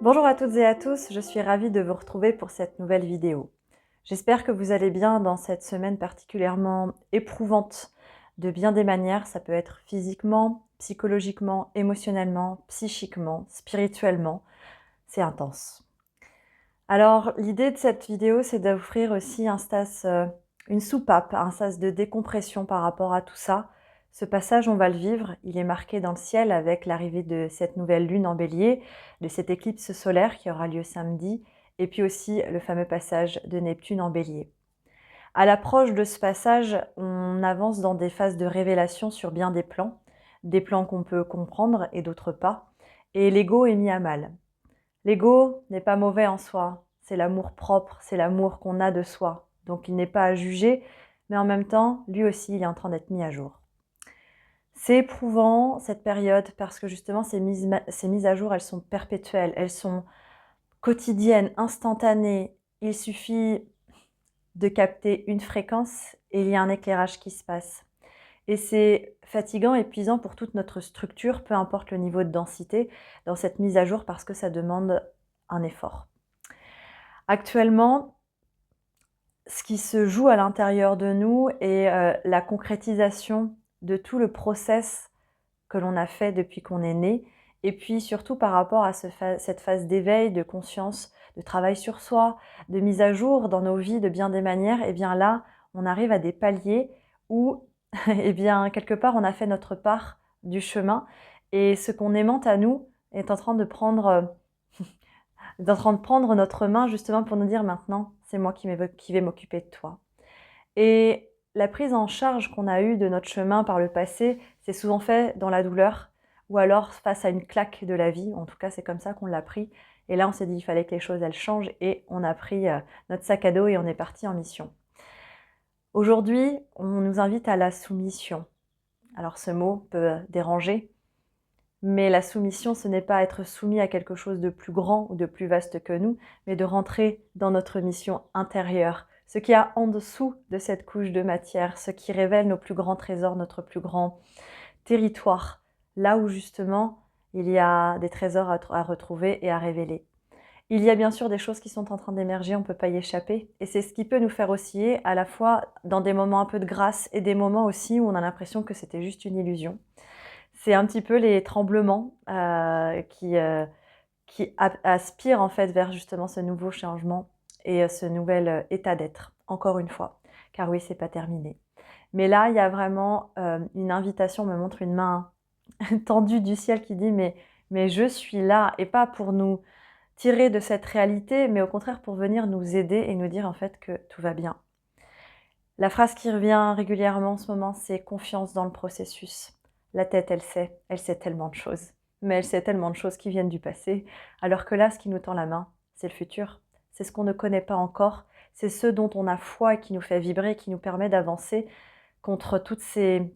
Bonjour à toutes et à tous, je suis ravie de vous retrouver pour cette nouvelle vidéo. J'espère que vous allez bien dans cette semaine particulièrement éprouvante de bien des manières. Ça peut être physiquement, psychologiquement, émotionnellement, psychiquement, spirituellement. C'est intense. Alors l'idée de cette vidéo, c'est d'offrir aussi une soupape, un sas de décompression par rapport à tout ça. Ce passage, on va le vivre, il est marqué dans le ciel avec l'arrivée de cette nouvelle lune en bélier, de cette éclipse solaire qui aura lieu samedi, et puis aussi le fameux passage de Neptune en bélier. À l'approche de ce passage, on avance dans des phases de révélation sur bien des plans qu'on peut comprendre et d'autres pas, et l'ego est mis à mal. L'ego n'est pas mauvais en soi, c'est l'amour propre, c'est l'amour qu'on a de soi. Donc il n'est pas à juger, mais en même temps, lui aussi, il est en train d'être mis à jour. C'est éprouvant cette période parce que justement ces mises à jour, elles sont perpétuelles, elles sont quotidiennes, instantanées. Il suffit de capter une fréquence et il y a un éclairage qui se passe. Et c'est fatigant, épuisant pour toute notre structure, peu importe le niveau de densité, dans cette mise à jour parce que ça demande un effort. Actuellement, ce qui se joue à l'intérieur de nous est la concrétisation de tout le process que l'on a fait depuis qu'on est né, et puis surtout par rapport à cette phase d'éveil, de conscience, de travail sur soi, de mise à jour dans nos vies de bien des manières, et bien là, on arrive à des paliers où, et bien quelque part, on a fait notre part du chemin, et ce qu'on aimante à nous est en train de prendre notre main justement pour nous dire maintenant, c'est moi qui vais m'occuper de toi. Et la prise en charge qu'on a eue de notre chemin par le passé, c'est souvent fait dans la douleur ou alors face à une claque de la vie. En tout cas, c'est comme ça qu'on l'a pris. Et là, on s'est dit qu'il fallait que les choses, elles changent et on a pris notre sac à dos et on est parti en mission. Aujourd'hui, on nous invite à la soumission. Alors ce mot peut déranger, mais la soumission, ce n'est pas être soumis à quelque chose de plus grand ou de plus vaste que nous, mais de rentrer dans notre mission intérieure, ce qu'il y a en dessous de cette couche de matière, ce qui révèle nos plus grands trésors, notre plus grand territoire, là où justement il y a des trésors à retrouver et à révéler. Il y a bien sûr des choses qui sont en train d'émerger, on ne peut pas y échapper, et c'est ce qui peut nous faire osciller à la fois dans des moments un peu de grâce et des moments aussi où on a l'impression que c'était juste une illusion. C'est un petit peu les tremblements qui aspirent en fait vers justement ce nouveau changement et ce nouvel état d'être, encore une fois. Car oui, c'est pas terminé. Mais là, il y a vraiment une invitation, on me montre une main tendue du ciel qui dit mais je suis là, et pas pour nous tirer de cette réalité, mais au contraire pour venir nous aider et nous dire en fait que tout va bien. La phrase qui revient régulièrement en ce moment, c'est confiance dans le processus. La tête, elle sait tellement de choses. Mais elle sait tellement de choses qui viennent du passé, alors que là, ce qui nous tend la main, c'est le futur. C'est ce qu'on ne connaît pas encore, c'est ce dont on a foi et qui nous fait vibrer, qui nous permet d'avancer contre toutes ces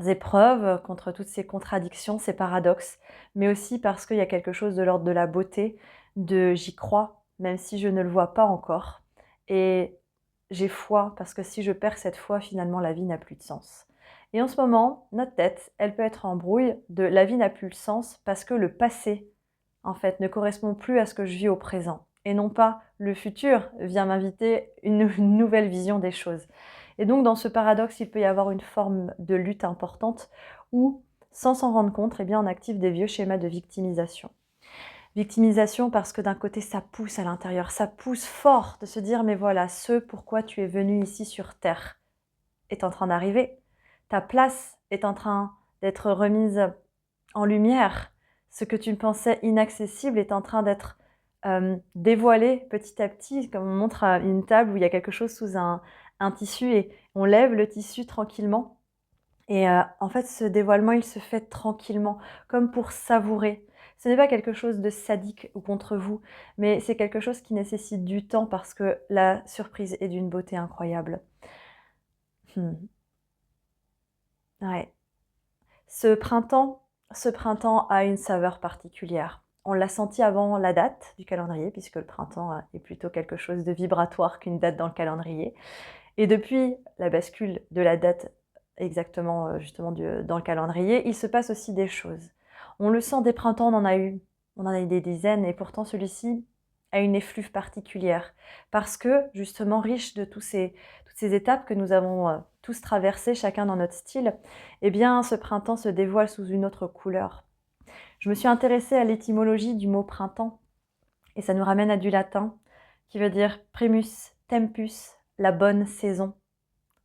épreuves, contre toutes ces contradictions, ces paradoxes, mais aussi parce qu'il y a quelque chose de l'ordre de la beauté, de j'y crois, même si je ne le vois pas encore. Et j'ai foi, parce que si je perds cette foi, finalement, la vie n'a plus de sens. Et en ce moment, notre tête, elle peut être en brouille de la vie n'a plus de sens parce que le passé, en fait, ne correspond plus à ce que je vis au présent. Et non pas le futur vient m'inviter une nouvelle vision des choses. Et donc, dans ce paradoxe, il peut y avoir une forme de lutte importante où, sans s'en rendre compte, eh bien, on active des vieux schémas de victimisation. Victimisation parce que d'un côté, ça pousse à l'intérieur, ça pousse fort de se dire « mais voilà, ce pourquoi tu es venu ici sur Terre est en train d'arriver. Ta place est en train d'être remise en lumière. Ce que tu pensais inaccessible est en train d'être dévoilé petit à petit, comme on montre à une table où il y a quelque chose sous un tissu et on lève le tissu tranquillement. Et en fait, ce dévoilement, il se fait tranquillement, comme pour savourer. Ce n'est pas quelque chose de sadique ou contre vous, mais c'est quelque chose qui nécessite du temps parce que la surprise est d'une beauté incroyable. Ouais. Ce printemps a une saveur particulière. On l'a senti avant la date du calendrier, puisque le printemps est plutôt quelque chose de vibratoire qu'une date dans le calendrier. Et depuis la bascule de la date exactement justement dans le calendrier, il se passe aussi des choses. On le sent des printemps, on en a eu on en a des dizaines, et pourtant celui-ci a une effluve particulière, parce que justement riche de toutes ces étapes que nous avons tous traversées, chacun dans notre style, eh bien ce printemps se dévoile sous une autre couleur. Je me suis intéressée à l'étymologie du mot printemps, et ça nous ramène à du latin, qui veut dire primus tempus, la bonne saison,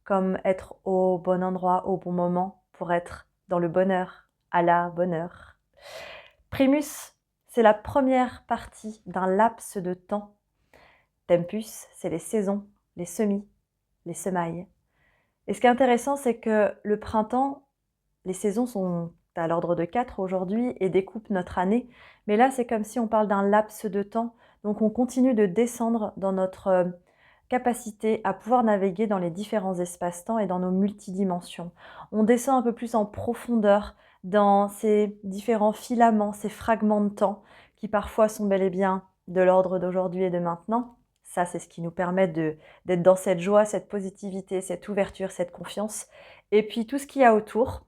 comme être au bon endroit, au bon moment, pour être dans le bonheur, à la bonne heure. Primus, c'est la première partie d'un laps de temps. Tempus, c'est les saisons, les semis, les semailles. Et ce qui est intéressant, c'est que le printemps, les saisons sont à l'ordre de 4 aujourd'hui et découpent notre année. Mais là, c'est comme si on parle d'un laps de temps. Donc on continue de descendre dans notre capacité à pouvoir naviguer dans les différents espaces-temps et dans nos multidimensions. On descend un peu plus en profondeur dans ces différents filaments, ces fragments de temps qui parfois sont bel et bien de l'ordre d'aujourd'hui et de maintenant. Ça, c'est ce qui nous permet d'être dans cette joie, cette positivité, cette ouverture, cette confiance. Et puis tout ce qu'il y a autour,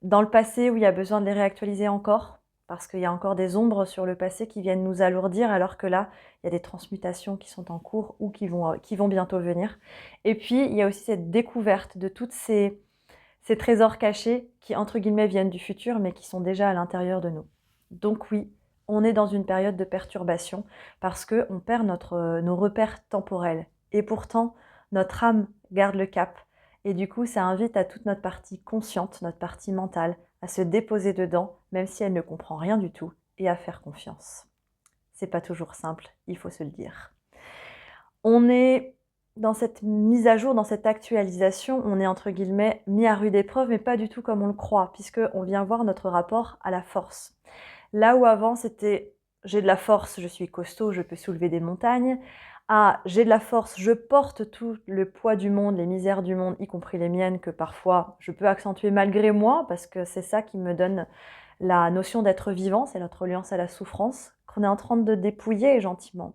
dans le passé où il y a besoin de les réactualiser encore, parce qu'il y a encore des ombres sur le passé qui viennent nous alourdir, alors que là, il y a des transmutations qui sont en cours ou qui vont bientôt venir. Et puis, il y a aussi cette découverte de toutes ces trésors cachés qui, entre guillemets, viennent du futur, mais qui sont déjà à l'intérieur de nous. Donc oui, on est dans une période de perturbation parce qu'on perd nos repères temporels. Et pourtant, notre âme garde le cap. Et du coup, ça invite à toute notre partie consciente, notre partie mentale, à se déposer dedans, même si elle ne comprend rien du tout, et à faire confiance. C'est pas toujours simple, il faut se le dire. On est dans cette mise à jour, dans cette actualisation, on est entre guillemets mis à rude épreuve, mais pas du tout comme on le croit, puisqu'on vient voir notre rapport à la force. Là où avant c'était j'ai de la force, je suis costaud, je peux soulever des montagnes, à j'ai de la force, je porte tout le poids du monde, les misères du monde, y compris les miennes, que parfois je peux accentuer malgré moi, parce que c'est ça qui me donne la notion d'être vivant, c'est notre reliance à la souffrance, qu'on est en train de dépouiller gentiment.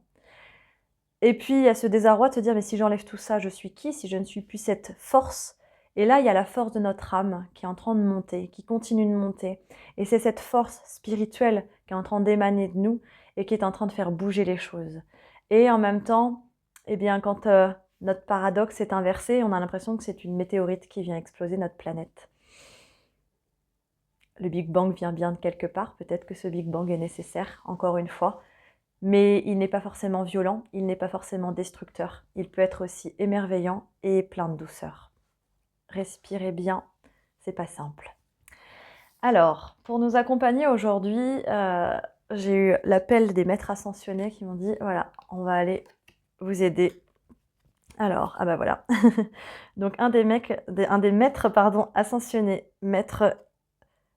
Et puis il y a ce désarroi de se dire mais si j'enlève tout ça, je suis qui si je ne suis plus cette force? Et là, il y a la force de notre âme qui est en train de monter, qui continue de monter. Et c'est cette force spirituelle qui est en train d'émaner de nous et qui est en train de faire bouger les choses. Et en même temps, eh bien, quand notre paradoxe est inversé, on a l'impression que c'est une météorite qui vient exploser notre planète. Le Big Bang vient bien de quelque part, peut-être que ce Big Bang est nécessaire, encore une fois, mais il n'est pas forcément violent, il n'est pas forcément destructeur. Il peut être aussi émerveillant et plein de douceur. Respirez bien, c'est pas simple. Alors, pour nous accompagner aujourd'hui, j'ai eu l'appel des maîtres ascensionnés qui m'ont dit voilà, on va aller vous aider. Alors, ah bah voilà. Donc un des maîtres ascensionnés, maître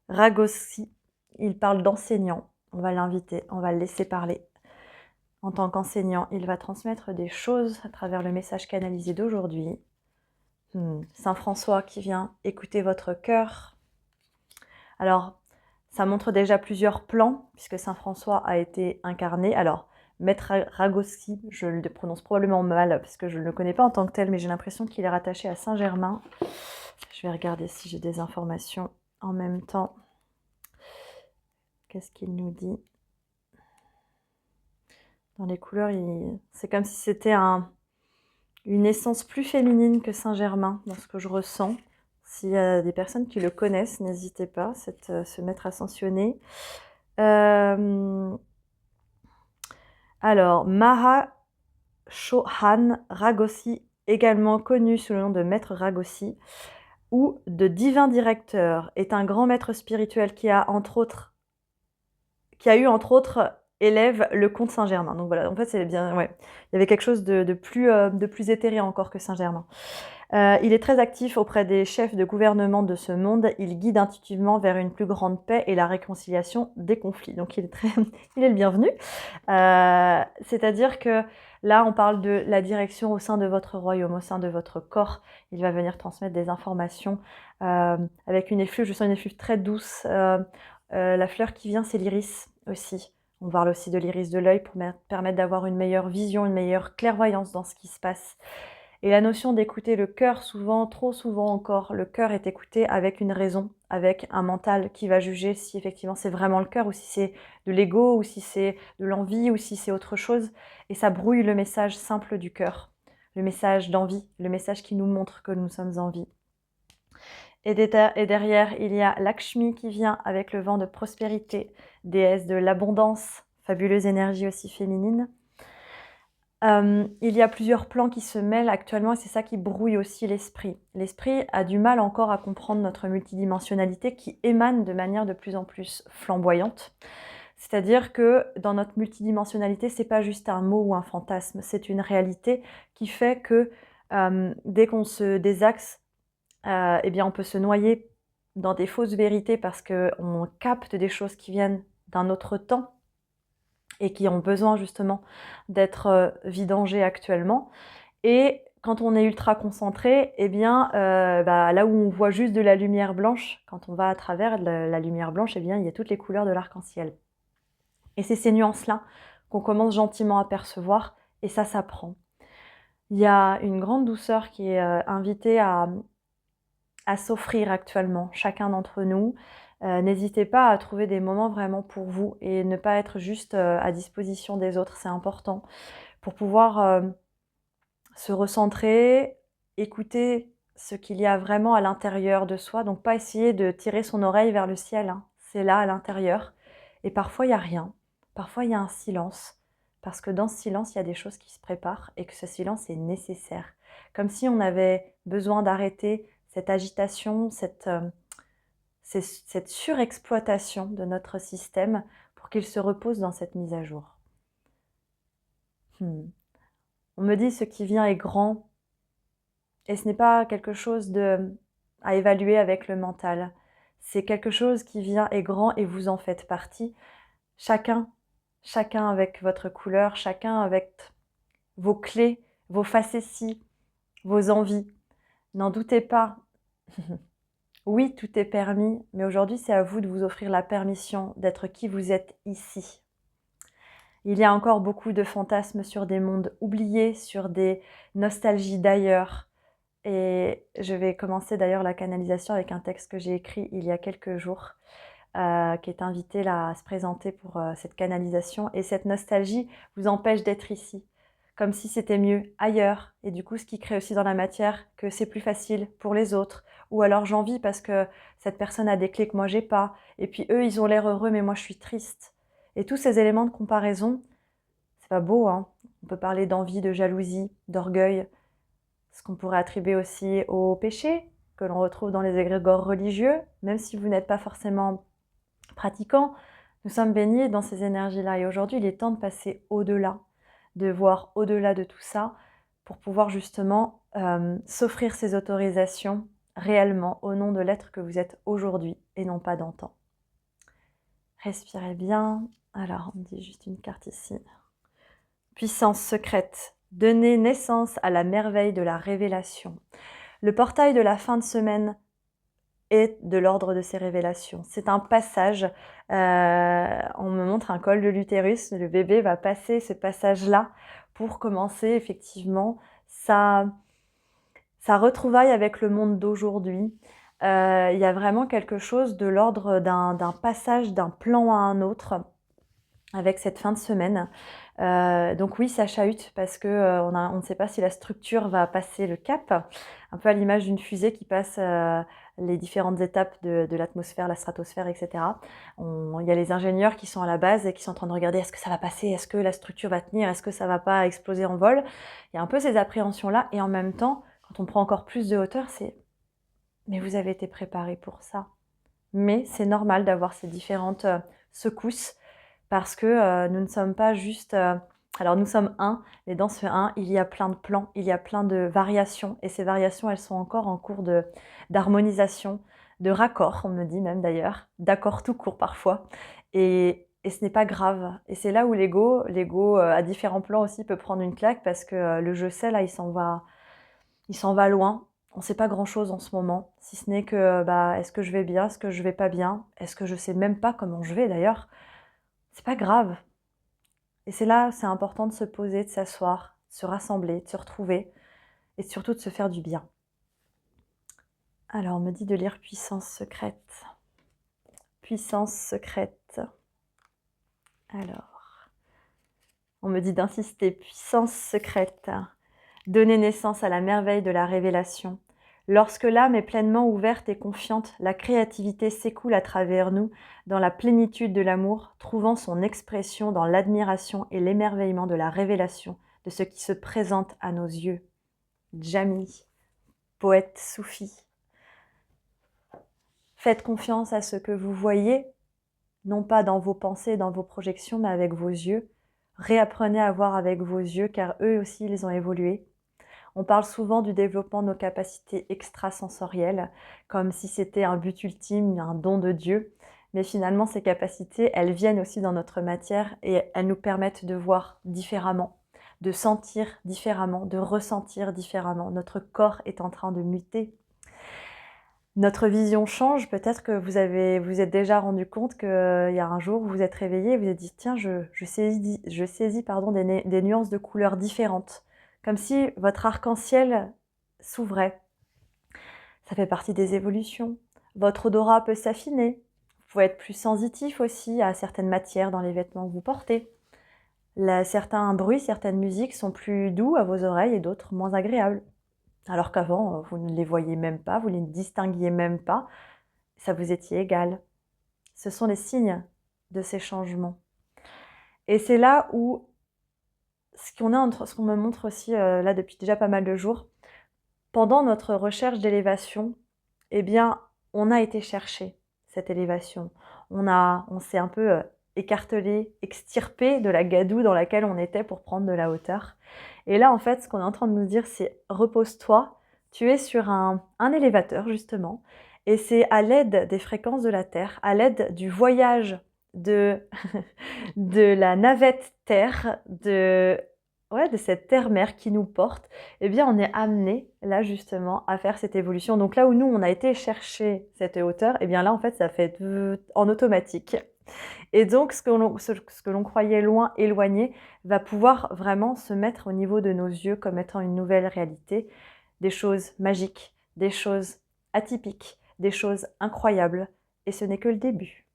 Ragossi, il parle d'enseignant. On va l'inviter, on va le laisser parler. En tant qu'enseignant, il va transmettre des choses à travers le message canalisé d'aujourd'hui. Saint François qui vient écouter votre cœur. Alors, ça montre déjà plusieurs plans, puisque Saint François a été incarné. Alors, Maître Ragossi, je le prononce probablement mal, parce que je ne le connais pas en tant que tel, mais j'ai l'impression qu'il est rattaché à Saint-Germain. Je vais regarder si j'ai des informations en même temps. Qu'est-ce qu'il nous dit? Dans les couleurs, c'est comme si c'était une essence plus féminine que Saint-Germain, dans ce que je ressens. S'il y a des personnes qui le connaissent, n'hésitez pas, ce maître ascensionné. Alors, Maha Chohan Ragossi, également connu sous le nom de maître Ragossi, ou de divin directeur, est un grand maître spirituel qui a eu entre autres élève le comte Saint-Germain. Donc voilà, en fait, c'est bien, ouais. Il y avait quelque chose de plus éthéré encore que Saint-Germain. Il est très actif auprès des chefs de gouvernement de ce monde. Il guide intuitivement vers une plus grande paix et la réconciliation des conflits. Donc il est le bienvenu. C'est-à-dire que là, on parle de la direction au sein de votre royaume, au sein de votre corps. Il va venir transmettre des informations avec une effluve. Je sens une effluve très douce. La fleur qui vient, c'est l'iris aussi. On parle aussi de l'iris de l'œil pour permettre d'avoir une meilleure vision, une meilleure clairvoyance dans ce qui se passe. Et la notion d'écouter le cœur, souvent, trop souvent encore, le cœur est écouté avec une raison, avec un mental qui va juger si effectivement c'est vraiment le cœur ou si c'est de l'ego ou si c'est de l'envie ou si c'est autre chose. Et ça brouille le message simple du cœur, le message d'envie, le message qui nous montre que nous sommes en vie. Et derrière, il y a Lakshmi qui vient avec le vent de prospérité, déesse de l'abondance, fabuleuse énergie aussi féminine. Il y a plusieurs plans qui se mêlent actuellement et c'est ça qui brouille aussi l'esprit. L'esprit a du mal encore à comprendre notre multidimensionnalité qui émane de manière de plus en plus flamboyante. C'est-à-dire que dans notre multidimensionnalité, c'est pas juste un mot ou un fantasme, c'est une réalité qui fait que dès qu'on se désaxe, eh bien on peut se noyer dans des fausses vérités parce qu'on capte des choses qui viennent d'un autre temps et qui ont besoin justement d'être vidangées actuellement. Et quand on est ultra concentré, eh bien, là où on voit juste de la lumière blanche, quand on va à travers la lumière blanche, eh bien, il y a toutes les couleurs de l'arc-en-ciel. Et c'est ces nuances-là qu'on commence gentiment à percevoir, et ça s'apprend. Il y a une grande douceur qui est invitée à s'offrir actuellement, chacun d'entre nous. N'hésitez pas à trouver des moments vraiment pour vous et ne pas être juste à disposition des autres, c'est important. Pour pouvoir se recentrer, écouter ce qu'il y a vraiment à l'intérieur de soi, donc pas essayer de tirer son oreille vers le ciel, hein. C'est là à l'intérieur. Et parfois il n'y a rien, parfois il y a un silence, parce que dans ce silence il y a des choses qui se préparent et que ce silence est nécessaire. Comme si on avait besoin d'arrêter cette agitation, cette surexploitation de notre système pour qu'il se repose dans cette mise à jour. On me dit ce qui vient est grand, et ce n'est pas quelque chose à évaluer avec le mental. C'est quelque chose qui vient est grand et vous en faites partie. Chacun avec votre couleur, chacun avec vos clés, vos facéties, vos envies. N'en doutez pas. Oui, tout est permis, mais aujourd'hui, c'est à vous de vous offrir la permission d'être qui vous êtes ici. Il y a encore beaucoup de fantasmes sur des mondes oubliés, sur des nostalgies d'ailleurs. Et je vais commencer d'ailleurs la canalisation avec un texte que j'ai écrit il y a quelques jours, qui est invité là à se présenter pour cette canalisation. Et cette nostalgie vous empêche d'être ici, comme si c'était mieux ailleurs. Et du coup, ce qui crée aussi dans la matière que c'est plus facile pour les autres. Ou alors j'envie parce que cette personne a des clés que moi j'ai pas. Et puis eux, ils ont l'air heureux, mais moi je suis triste. Et tous ces éléments de comparaison, c'est pas beau, hein. On peut parler d'envie, de jalousie, d'orgueil, ce qu'on pourrait attribuer aussi au péché que l'on retrouve dans les égrégores religieux, même si vous n'êtes pas forcément pratiquant, nous sommes baignés dans ces énergies-là. Et aujourd'hui, il est temps de passer au-delà, de voir au-delà de tout ça, pour pouvoir justement s'offrir ces autorisations réellement au nom de l'être que vous êtes aujourd'hui et non pas d'antan. Respirez bien. Alors, on me dit juste une carte ici. Puissance secrète. Donnez naissance à la merveille de la révélation. Le portail de la fin de semaine est de l'ordre de ces révélations. C'est un passage, on me montre un col de l'utérus, le bébé va passer ce passage-là pour commencer effectivement sa retrouvaille avec le monde d'aujourd'hui. Il y a vraiment quelque chose de l'ordre d'un passage d'un plan à un autre avec cette fin de semaine. Donc oui, ça chahute parce que on ne sait pas si la structure va passer le cap, un peu à l'image d'une fusée qui passe les différentes étapes de l'atmosphère, la stratosphère, etc. Il y a les ingénieurs qui sont à la base et qui sont en train de regarder est-ce que ça va passer, est-ce que la structure va tenir, est-ce que ça va pas exploser en vol. Il y a un peu ces appréhensions-là et en même temps, quand on prend encore plus de hauteur, c'est « mais vous avez été préparé pour ça ». Mais c'est normal d'avoir ces différentes secousses parce que nous ne sommes pas juste... alors nous sommes un, mais dans ce un, il y a plein de plans, il y a plein de variations. Et ces variations, elles sont encore en cours d'harmonisation, de raccord, on me dit même d'ailleurs, d'accord tout court parfois. Et ce n'est pas grave. Et c'est là où l'ego à différents plans aussi peut prendre une claque parce que le je sais, là, il s'en va loin. On ne sait pas grand-chose en ce moment, si ce n'est que est-ce que je vais bien, est-ce que je vais pas bien, est-ce que je sais même pas comment je vais d'ailleurs. C'est pas grave. Et c'est là, c'est important de se poser, de s'asseoir, de se rassembler, de se retrouver et surtout de se faire du bien. Alors, on me dit de lire Puissance secrète. Puissance secrète. Alors, on me dit d'insister. Puissance secrète. Donner naissance à la merveille de la révélation. Lorsque l'âme est pleinement ouverte et confiante, la créativité s'écoule à travers nous dans la plénitude de l'amour, trouvant son expression dans l'admiration et l'émerveillement de la révélation de ce qui se présente à nos yeux. Jami, poète soufi. Faites confiance à ce que vous voyez, non pas dans vos pensées, dans vos projections, mais avec vos yeux. Réapprenez à voir avec vos yeux, car eux aussi, ils ont évolué. On parle souvent du développement de nos capacités extrasensorielles, comme si c'était un but ultime, un don de Dieu. Mais finalement, ces capacités, elles viennent aussi dans notre matière et elles nous permettent de voir différemment, de sentir différemment, de ressentir différemment. Notre corps est en train de muter. Notre vision change. Peut-être que vous êtes déjà rendu compte qu'il y a un jour, vous vous êtes réveillé et vous vous êtes dit « Tiens, je saisis des nuances de couleurs différentes ». Comme si votre arc-en-ciel s'ouvrait. Ça fait partie des évolutions. Votre odorat peut s'affiner. Vous pouvez être plus sensitif aussi à certaines matières dans les vêtements que vous portez. Certains bruits, certaines musiques sont plus doux à vos oreilles et d'autres moins agréables. Alors qu'avant, vous ne les voyiez même pas, vous ne les distinguiez même pas, ça vous étiez égal. Ce sont les signes de ces changements. Et c'est là où ce qu'on me montre aussi là depuis déjà pas mal de jours, pendant notre recherche d'élévation, eh bien, on a été chercher cette élévation. On s'est un peu écartelé, extirpé de la gadoue dans laquelle on était pour prendre de la hauteur. Et là, en fait, ce qu'on est en train de nous dire, c'est repose-toi, tu es sur un élévateur, justement, et c'est à l'aide des fréquences de la Terre, à l'aide du voyage de la navette Terre, de cette terre-mère qui nous porte, eh bien on est amené là justement à faire cette évolution. Donc là où nous on a été chercher cette hauteur, eh bien là en fait ça fait en automatique. Et donc ce que l'on croyait loin, éloigné, va pouvoir vraiment se mettre au niveau de nos yeux comme étant une nouvelle réalité. Des choses magiques, des choses atypiques, des choses incroyables. Et ce n'est que le début.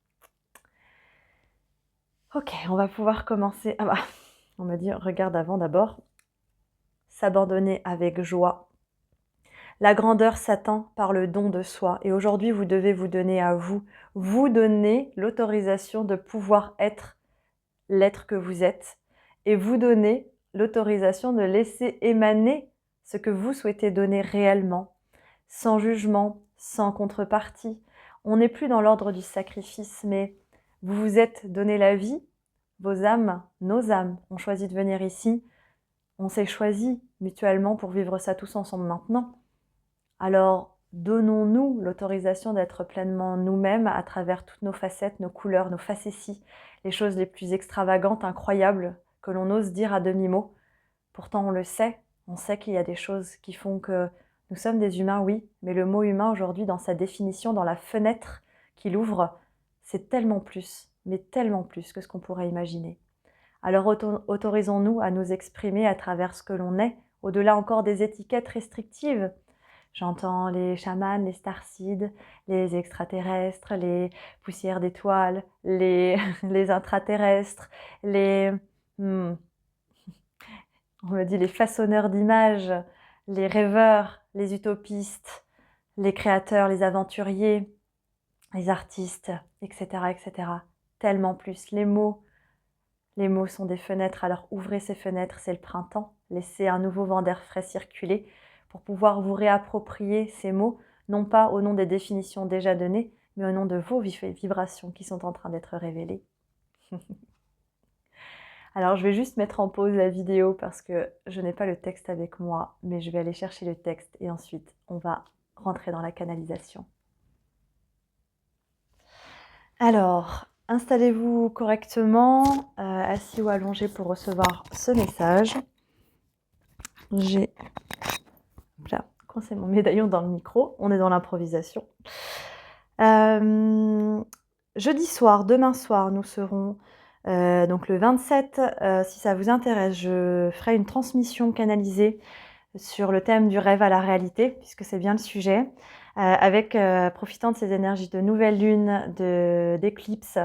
Ok, on va pouvoir commencer. Ah bah, on me dit, regarde avant d'abord. S'abandonner avec joie. La grandeur s'atteint par le don de soi. Et aujourd'hui, vous devez vous donner à vous. Vous donner l'autorisation de pouvoir être l'être que vous êtes. Et vous donner l'autorisation de laisser émaner ce que vous souhaitez donner réellement. Sans jugement, sans contrepartie. On n'est plus dans l'ordre du sacrifice, mais vous vous êtes donné la vie. Vos âmes, nos âmes, ont choisi de venir ici. On s'est choisi mutuellement pour vivre ça tous ensemble maintenant. Alors, donnons-nous l'autorisation d'être pleinement nous-mêmes à travers toutes nos facettes, nos couleurs, nos facéties, les choses les plus extravagantes, incroyables, que l'on ose dire à demi-mot. Pourtant, on sait qu'il y a des choses qui font que nous sommes des humains, oui, mais le mot humain aujourd'hui, dans sa définition, dans la fenêtre qu'il ouvre, c'est tellement plus, mais tellement plus que ce qu'on pourrait imaginer. Alors autorisons-nous à nous exprimer à travers ce que l'on est, au-delà encore des étiquettes restrictives. J'entends les chamans, les starseeds, les extraterrestres, les poussières d'étoiles, les intraterrestres, on me dit les façonneurs d'images, les rêveurs, les utopistes, les créateurs, les aventuriers, les artistes, etc., etc. Tellement plus. Les mots sont des fenêtres, alors ouvrez ces fenêtres, c'est le printemps. Laissez un nouveau vent d'air frais circuler pour pouvoir vous réapproprier ces mots, non pas au nom des définitions déjà données, mais au nom de vos vibrations qui sont en train d'être révélées. Alors je vais juste mettre en pause la vidéo parce que je n'ai pas le texte avec moi, mais je vais aller chercher le texte et ensuite on va rentrer dans la canalisation. Alors, installez-vous correctement, assis ou allongé pour recevoir ce message. J'ai coincé mon médaillon dans le micro, on est dans l'improvisation. Jeudi soir, demain soir, nous serons donc le 27, si ça vous intéresse, je ferai une transmission canalisée sur le thème du rêve à la réalité, puisque c'est bien le sujet, profitant de ces énergies de nouvelle lune, d'éclipse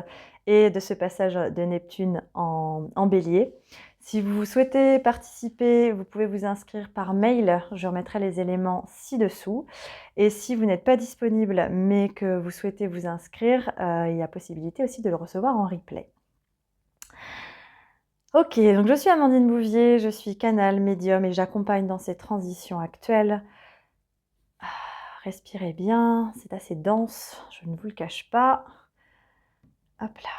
et de ce passage de Neptune en bélier. Si vous souhaitez participer, vous pouvez vous inscrire par mail, je remettrai les éléments ci-dessous. Et si vous n'êtes pas disponible mais que vous souhaitez vous inscrire, il y a possibilité aussi de le recevoir en replay. Ok, donc je suis Amandine Bouvier, je suis canal, médium et j'accompagne dans ces transitions actuelles. Respirez bien, c'est assez dense, je ne vous le cache pas. Hop là.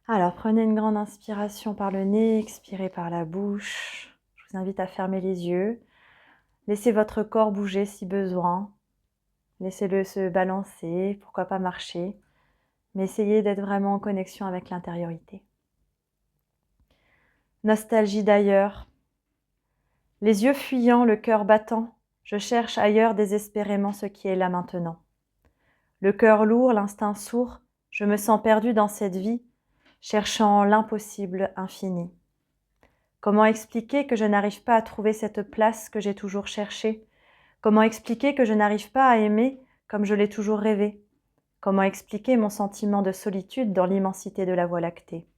Alors, prenez une grande inspiration par le nez, expirez par la bouche. Je vous invite à fermer les yeux. Laissez votre corps bouger si besoin. Laissez-le se balancer, pourquoi pas marcher. Mais essayez d'être vraiment en connexion avec l'intériorité. Nostalgie d'ailleurs. Les yeux fuyants, le cœur battant, je cherche ailleurs désespérément ce qui est là maintenant. Le cœur lourd, l'instinct sourd, je me sens perdue dans cette vie, cherchant l'impossible infini. Comment expliquer que je n'arrive pas à trouver cette place que j'ai toujours cherchée? Comment expliquer que je n'arrive pas à aimer comme je l'ai toujours rêvé? Comment expliquer mon sentiment de solitude dans l'immensité de la Voie lactée?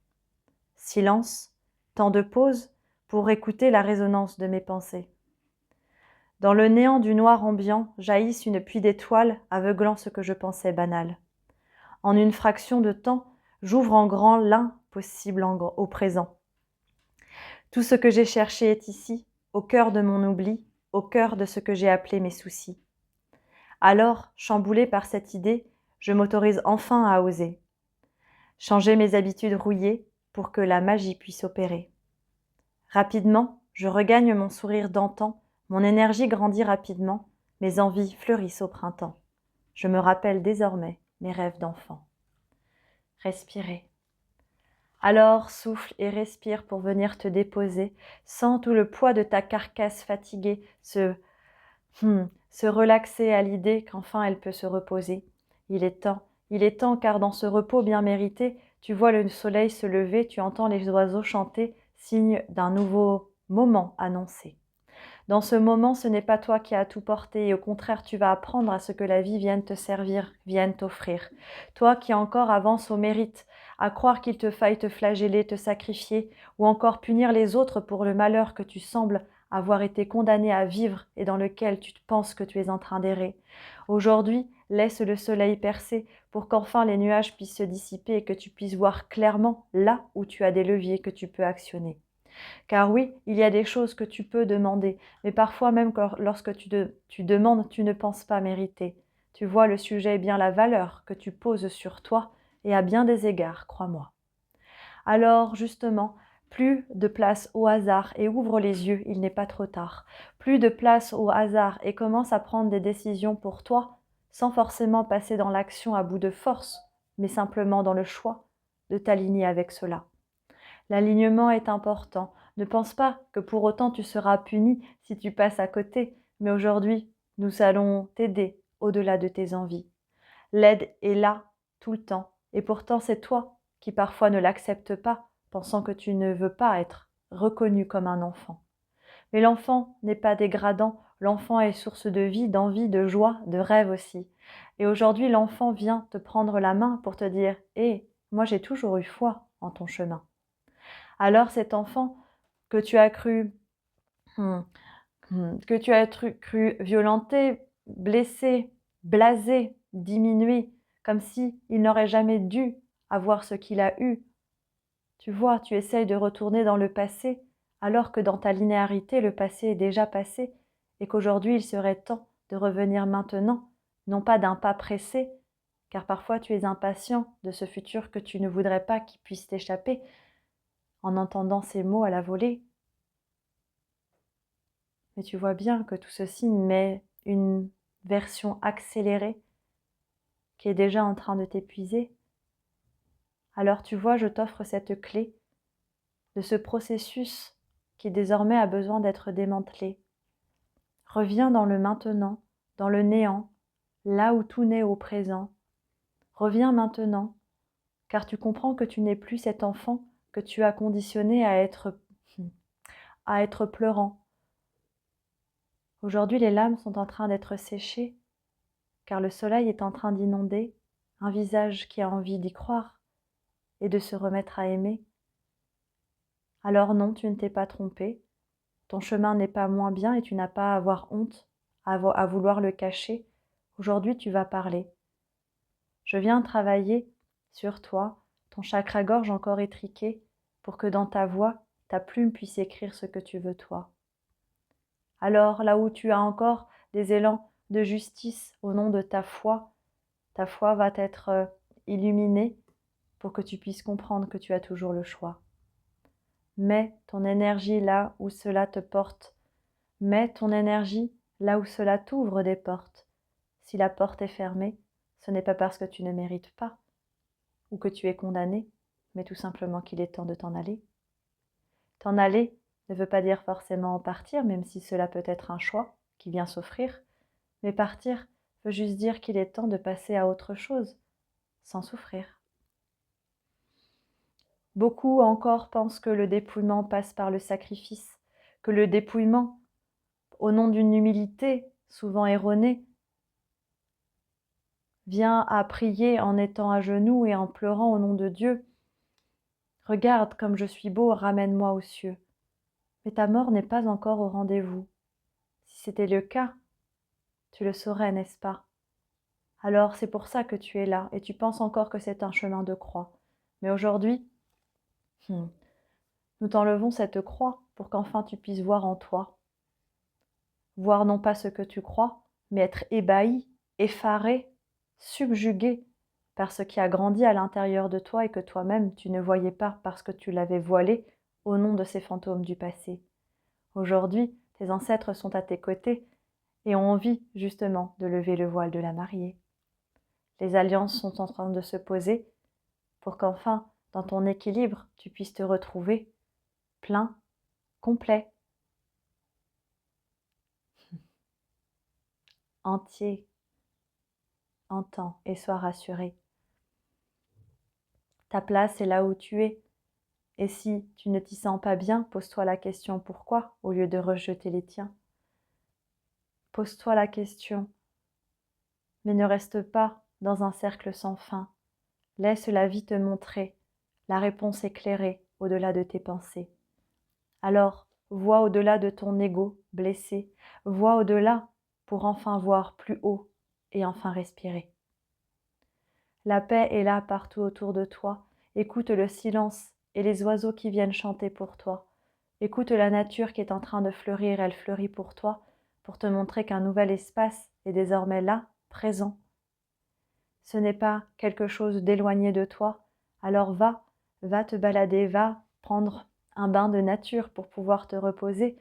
Silence, temps de pause pour écouter la résonance de mes pensées. Dans le néant du noir ambiant jaillissent une pluie d'étoiles aveuglant ce que je pensais banal. En une fraction de temps, j'ouvre en grand l'impossible au présent. Tout ce que j'ai cherché est ici, au cœur de mon oubli, au cœur de ce que j'ai appelé mes soucis. Alors, chamboulée par cette idée, je m'autorise enfin à oser. Changer mes habitudes rouillées pour que la magie puisse opérer. Rapidement, je regagne mon sourire d'antan, mon énergie grandit rapidement, mes envies fleurissent au printemps. Je me rappelle désormais mes rêves d'enfant. Respirez. Alors souffle et respire pour venir te déposer, sens tout le poids de ta carcasse fatiguée se relaxer à l'idée qu'enfin elle peut se reposer. Il est temps car dans ce repos bien mérité, tu vois le soleil se lever, tu entends les oiseaux chanter, signe d'un nouveau moment annoncé. Dans ce moment, ce n'est pas toi qui as à tout porter et au contraire, tu vas apprendre à ce que la vie vienne te servir, vienne t'offrir. Toi qui encore avances au mérite, à croire qu'il te faille te flageller, te sacrifier ou encore punir les autres pour le malheur que tu sembles avoir été condamné à vivre et dans lequel tu penses que tu es en train d'errer. Aujourd'hui, laisse le soleil percer pour qu'enfin les nuages puissent se dissiper et que tu puisses voir clairement là où tu as des leviers que tu peux actionner. Car oui, il y a des choses que tu peux demander, mais parfois même lorsque tu demandes, tu ne penses pas mériter. Tu vois, le sujet est bien la valeur que tu poses sur toi, et à bien des égards, crois-moi. Alors, justement, plus de place au hasard et ouvre les yeux, il n'est pas trop tard. Plus de place au hasard et commence à prendre des décisions pour toi, sans forcément passer dans l'action à bout de force, mais simplement dans le choix de t'aligner avec cela. L'alignement est important. Ne pense pas que pour autant tu seras puni si tu passes à côté, mais aujourd'hui, nous allons t'aider au-delà de tes envies. L'aide est là, tout le temps, et pourtant c'est toi qui parfois ne l'acceptes pas, pensant que tu ne veux pas être reconnu comme un enfant. Mais l'enfant n'est pas dégradant, l'enfant est source de vie, d'envie, de joie, de rêve aussi. Et aujourd'hui, l'enfant vient te prendre la main pour te dire « Hé, moi j'ai toujours eu foi en ton chemin ». Alors cet enfant que tu as cru, cru violenté, blessé, blasé, diminué, comme si il n'aurait jamais dû avoir ce qu'il a eu. Tu vois, tu essayes de retourner dans le passé, alors que dans ta linéarité, le passé est déjà passé, et qu'aujourd'hui il serait temps de revenir maintenant, non pas d'un pas pressé, car parfois tu es impatient de ce futur que tu ne voudrais pas qu'il puisse t'échapper, en entendant ces mots à la volée. Mais tu vois bien que tout ceci met une version accélérée qui est déjà en train de t'épuiser. Alors tu vois, je t'offre cette clé de ce processus qui désormais a besoin d'être démantelé. Reviens dans le maintenant, dans le néant, là où tout naît au présent. Reviens maintenant, car tu comprends que tu n'es plus cet enfant que tu as conditionné à être pleurant, Aujourd'hui, les lames sont en train d'être séchées, car le soleil est en train d'inonder un visage qui a envie d'y croire et de se remettre à aimer. Alors non, tu ne t'es pas trompé, ton chemin n'est pas moins bien et tu n'as pas à avoir honte, à vouloir le cacher. Aujourd'hui, tu vas parler. Je viens travailler sur toi, ton chakra-gorge encore étriqué, pour que dans ta voix, ta plume puisse écrire ce que tu veux toi. Alors, là où tu as encore des élans de justice au nom de ta foi va être illuminée pour que tu puisses comprendre que tu as toujours le choix. Mets ton énergie là où cela te porte. Mets ton énergie là où cela t'ouvre des portes. Si la porte est fermée, ce n'est pas parce que tu ne mérites pas ou que tu es condamné, mais tout simplement qu'il est temps de t'en aller. T'en aller ne veut pas dire forcément en partir, même si cela peut être un choix qui vient s'offrir, mais partir veut juste dire qu'il est temps de passer à autre chose, sans souffrir. Beaucoup encore pensent que le dépouillement passe par le sacrifice, que le dépouillement, au nom d'une humilité souvent erronée, vient à prier en étant à genoux et en pleurant au nom de Dieu. Regarde comme je suis beau, ramène-moi aux cieux. Mais ta mort n'est pas encore au rendez-vous. Si c'était le cas, tu le saurais, n'est-ce pas? Alors c'est pour ça que tu es là et tu penses encore que c'est un chemin de croix. Mais aujourd'hui, nous t'enlevons cette croix pour qu'enfin tu puisses voir en toi. Voir non pas ce que tu crois, mais être ébahi, effaré, subjugué par ce qui a grandi à l'intérieur de toi et que toi-même tu ne voyais pas parce que tu l'avais voilé au nom de ces fantômes du passé. Aujourd'hui, tes ancêtres sont à tes côtés et ont envie justement de lever le voile de la mariée. Les alliances sont en train de se poser pour qu'enfin, dans ton équilibre, tu puisses te retrouver plein, complet, entier, entends et sois rassuré. Ta place est là où tu es. Et si tu ne t'y sens pas bien, pose-toi la question pourquoi au lieu de rejeter les tiens. Pose-toi la question, mais ne reste pas dans un cercle sans fin. Laisse la vie te montrer la réponse éclairée au-delà de tes pensées. Alors, vois au-delà de ton ego blessé, vois au-delà pour enfin voir plus haut et enfin respirer. La paix est là partout autour de toi. Écoute le silence et les oiseaux qui viennent chanter pour toi. Écoute la nature qui est en train de fleurir, elle fleurit pour toi, pour te montrer qu'un nouvel espace est désormais là, présent. Ce n'est pas quelque chose d'éloigné de toi, alors va te balader, va prendre un bain de nature pour pouvoir te reposer.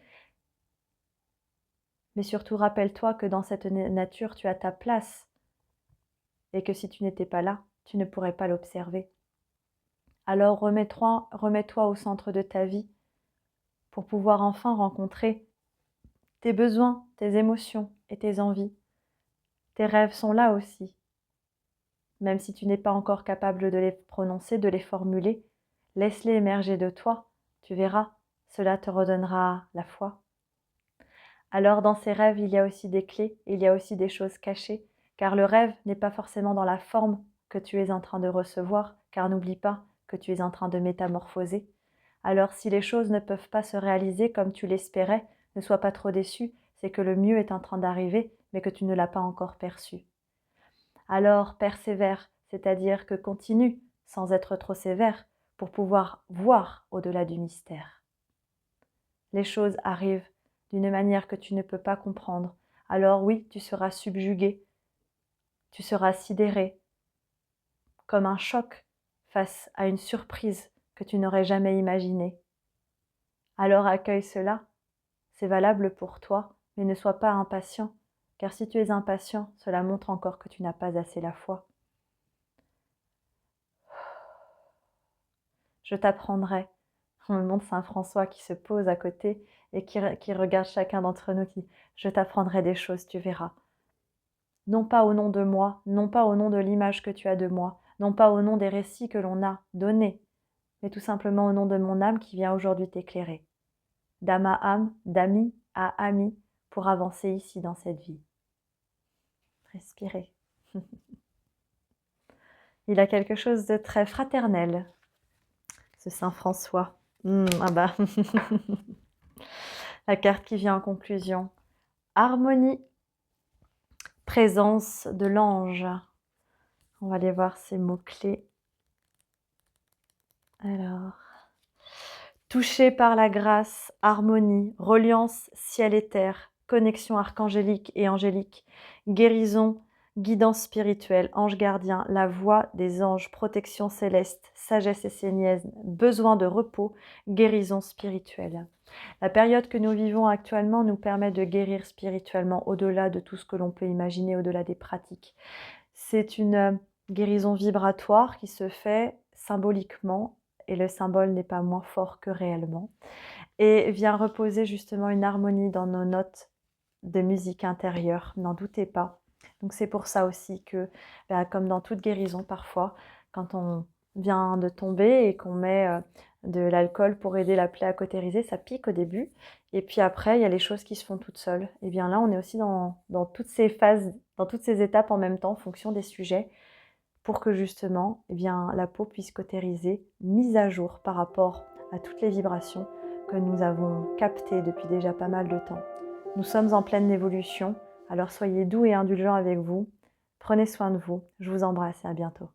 Mais surtout rappelle-toi que dans cette nature tu as ta place et que si tu n'étais pas là, tu ne pourrais pas l'observer. Alors remets-toi au centre de ta vie pour pouvoir enfin rencontrer tes besoins, tes émotions et tes envies. Tes rêves sont là aussi. Même si tu n'es pas encore capable de les prononcer, de les formuler, laisse-les émerger de toi. Tu verras, cela te redonnera la foi. Alors dans ces rêves, il y a aussi des clés, il y a aussi des choses cachées, car le rêve n'est pas forcément dans la forme que tu es en train de recevoir, car n'oublie pas que tu es en train de métamorphoser. Alors si les choses ne peuvent pas se réaliser comme tu l'espérais, ne sois pas trop déçu, c'est que le mieux est en train d'arriver, mais que tu ne l'as pas encore perçu. Alors persévère, c'est-à-dire que continue, sans être trop sévère, pour pouvoir voir au-delà du mystère. Les choses arrivent d'une manière que tu ne peux pas comprendre. Alors oui, tu seras subjugué, tu seras sidéré, comme un choc face à une surprise que tu n'aurais jamais imaginée. Alors accueille cela, c'est valable pour toi, mais ne sois pas impatient, car si tu es impatient, cela montre encore que tu n'as pas assez la foi. Je t'apprendrai. On me montre Saint François qui se pose à côté et qui regarde chacun d'entre nous, qui dit « Je t'apprendrai des choses, tu verras ». Non pas au nom de moi, non pas au nom de l'image que tu as de moi, non pas au nom des récits que l'on a donnés, mais tout simplement au nom de mon âme qui vient aujourd'hui t'éclairer. D'âme à âme, d'ami à ami, pour avancer ici dans cette vie. Respirez. Il a quelque chose de très fraternel, ce Saint François. Ah bah. La carte qui vient en conclusion. Harmonie, présence de l'ange. On va aller voir ces mots-clés. Alors, touché par la grâce, harmonie, reliance ciel et terre, connexion archangélique et angélique, guérison, guidance spirituelle, ange gardien, la voix des anges, protection céleste, sagesse essénienne, besoin de repos, guérison spirituelle. La période que nous vivons actuellement nous permet de guérir spirituellement au-delà de tout ce que l'on peut imaginer, au-delà des pratiques. C'est une guérison vibratoire qui se fait symboliquement, et le symbole n'est pas moins fort que réellement, et vient reposer justement une harmonie dans nos notes de musique intérieure, n'en doutez pas. Donc c'est pour ça aussi que, comme dans toute guérison parfois, quand on vient de tomber et qu'on met de l'alcool pour aider la plaie à cautériser, ça pique au début, et puis après il y a les choses qui se font toutes seules. Et bien là on est aussi dans toutes ces phases, dans toutes ces étapes en même temps, en fonction des sujets, pour que justement la peau puisse cautériser, mise à jour par rapport à toutes les vibrations que nous avons captées depuis déjà pas mal de temps. Nous sommes en pleine évolution, alors soyez doux et indulgents avec vous. Prenez soin de vous. Je vous embrasse et à bientôt.